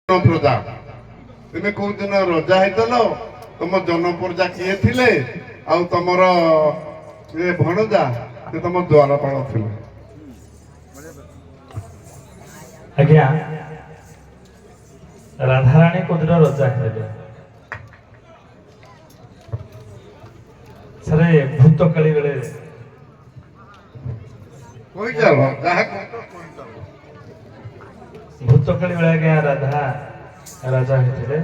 प्रजा तुम कौ दिन रजा होतल तुम जन प्रजा किए थिले आउ तुमर ये भणजा से तुम द्वारपाल थिले। आज्ञा राधाराणी कोदिन रजा हेले सरे भूत काली बेले कोई जालो जहा भूत काली बेले आज्ञा राधा राजा हेले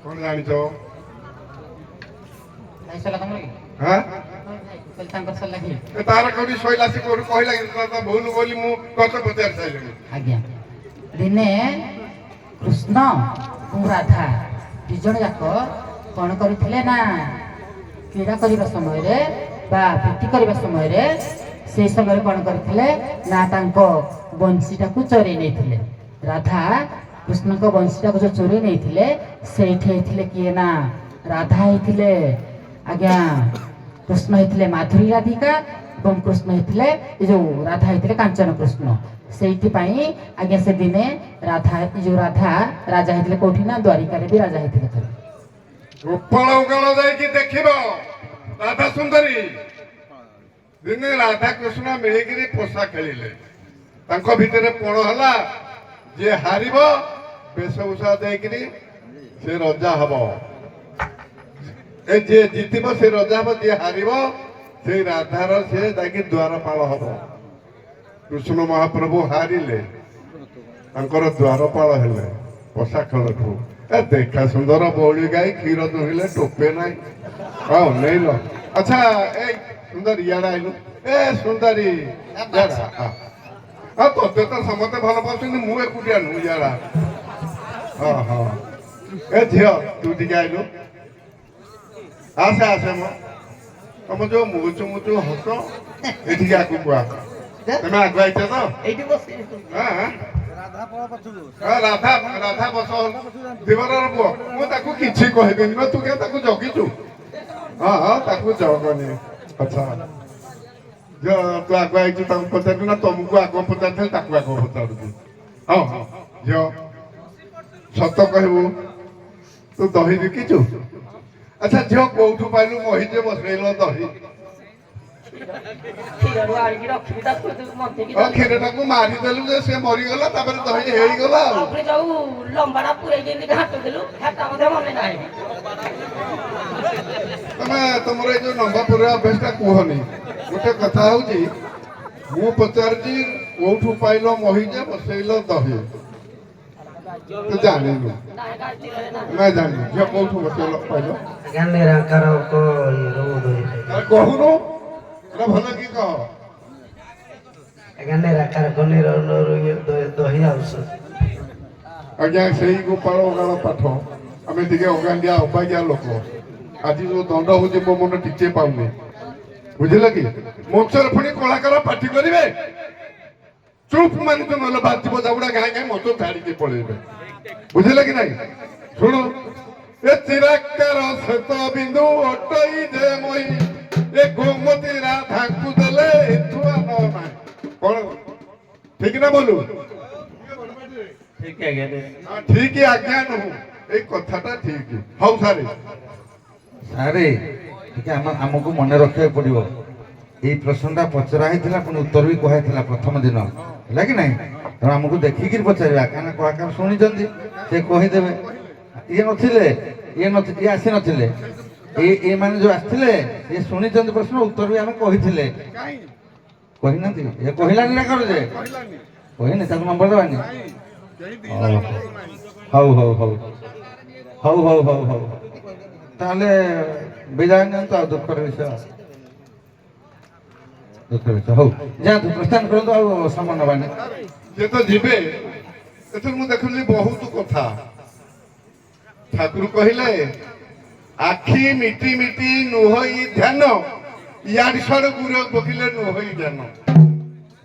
कौन जानी छो ऐसा लगा मुई हां कल तांकर सल्ला की ए तार कोनी सोइला से कोर कहला कि ता भूल बोली मु कत पचार साइले आज्ञा दिने कृष्ण और राधा दुजन जाक कौन करथिले ना क्रीड़ा करबा समय रे बा पिटी करबा समय रे से समय कौन करथिले ना तांको बंशीटा को चोरी नेथिले राधा कृष्ण को बंशीटा को जो चोरी नेथिले सेठे हेथिले किए ना राधा हेथिले आज्ञा कृष्ण हेथिले माधुरी राधिका एवं कृष्ण हेथिले जो राधा हेथिले कांचन कृष्ण सेठी पाई आज्ञा से दिने राधा जो राधा राजा हेथिले कोठी ना द्वारिका रे भी राजा हेथिले थे गोपाल उगाल जाई कि देखिबो राधा सुंदरी दिने राधा कृष्ण मिलिगिरी पोसा खेलिले तांको भितरे पण हला जे हारिबो बेसउसा देकिरी से रजा हबो ए जे जीतिबो से रजा हबो जे हारिबो से राधार से जाकी द्वारपाल हबो। कृष्ण महाप्रभु हारिले तांकर द्वारपाल हेले पोसा खेलठू ए देखा सुंदर बौली गाई क्षीर दुहिले टोपे नाई हां नहीं लो अच्छा ए सुंदर याडा आइलु ए सुंदरी याडा हां तो समते भल पाउछन मु एकुटिया नु याडा हां हां ए झियो तू टिके आइलु आसे आसे म तुम जो मुचु मुचु हस एठिके आकु कुआ तमे आगु आइछ तो एठी बसी हां हां राधा राधा बस देवरर पुओ मु ताकू किछि कहि देनी न तू के ताकू जगिचु हां हां ताकू जगनी अच्छा जो तू आगु आइछु ताकू पचारु ना तुमको आगु पचारथि ताकू आगु पचारु हां हां जो सत कहबू तू दही बिकिचु अच्छा झियो कोठू पाइलु मोहि जे बसैलो दही खीरु आड़ी रखी ता मंते की क्षीरटाକୁ मारी देलु जे से मरी गला तापर दही हेई गला अपने जाऊ लंबाड़ा पुरै जेंति घाट देलु खाता मते मने नाही तमे तमरे जो नंबा पुरा अभ्यासटा कुहनी गोटे कथा होची मु पचारजी कोठू पाइलो मोहि जे बसैलो दही तो जाने नु मैं जानी जे कोठू बसैलो पाइलो ज्ञान निराकार को रो दो अरे कहूनो ना भला की कह ज्ञान निराकार को निरो दही आवश्य आज्ञा सेही गोपाल ओगाळ पाठ आमे दिगे ओगांडिया अबागिया लोक आज जो दंड होचे मो मन टिचे पाउनी बुझिला कि मोक्षर फणी कलाकार पाठी करिवे चुप मानि तो नल बाजिबो जाउडा गाय गाय मतो छाडी के पळेबे बुझिला कि नाही सुनो ए चिराकार सत बिंदु अटई जे मोई ए गोमती राधा को देले एथुआ न नाही कोन ठीक ना बोलू ठीक है आज्ञा हां ठीक है आज्ञा नु ए कथाटा ठीक हौ सारे सारे ठीक है हमको मन रखे पड़ो ये प्रश्नटा पचरा होता पुणी उत्तर भी कहला प्रथम दिन है कि नहीं तेणु आमको देखिक पचारा क्या कलाकार शुणी से कहीदेवे ये नथिले ये आसी नथिले ये माने जो आसथिले ये शुणी प्रश्न उत्तर भी आम कही कहना ये कहलानी ना कर कहनी नंबर देवानी हौ हौ हौ हौ हौ हौ हौ ताहले विदाय नियंतु आ दुःखर विषय हौ जातु प्रस्थान करतु समय नबानी जे तो जीवे एथर मु देखली बहुत कथा ठाकुर कहिले आखी मिटी मिटी नुहई ध्यान यार सड़ गुर बकिले नुहई ध्यान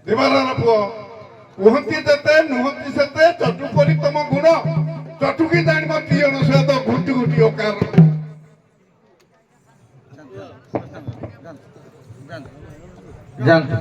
देवारार पुओ कहती जेते नुहती सेते चटुपरी तम गुण चटुकी जानिब कियण से तो घुटी घुटी ओकार जानतु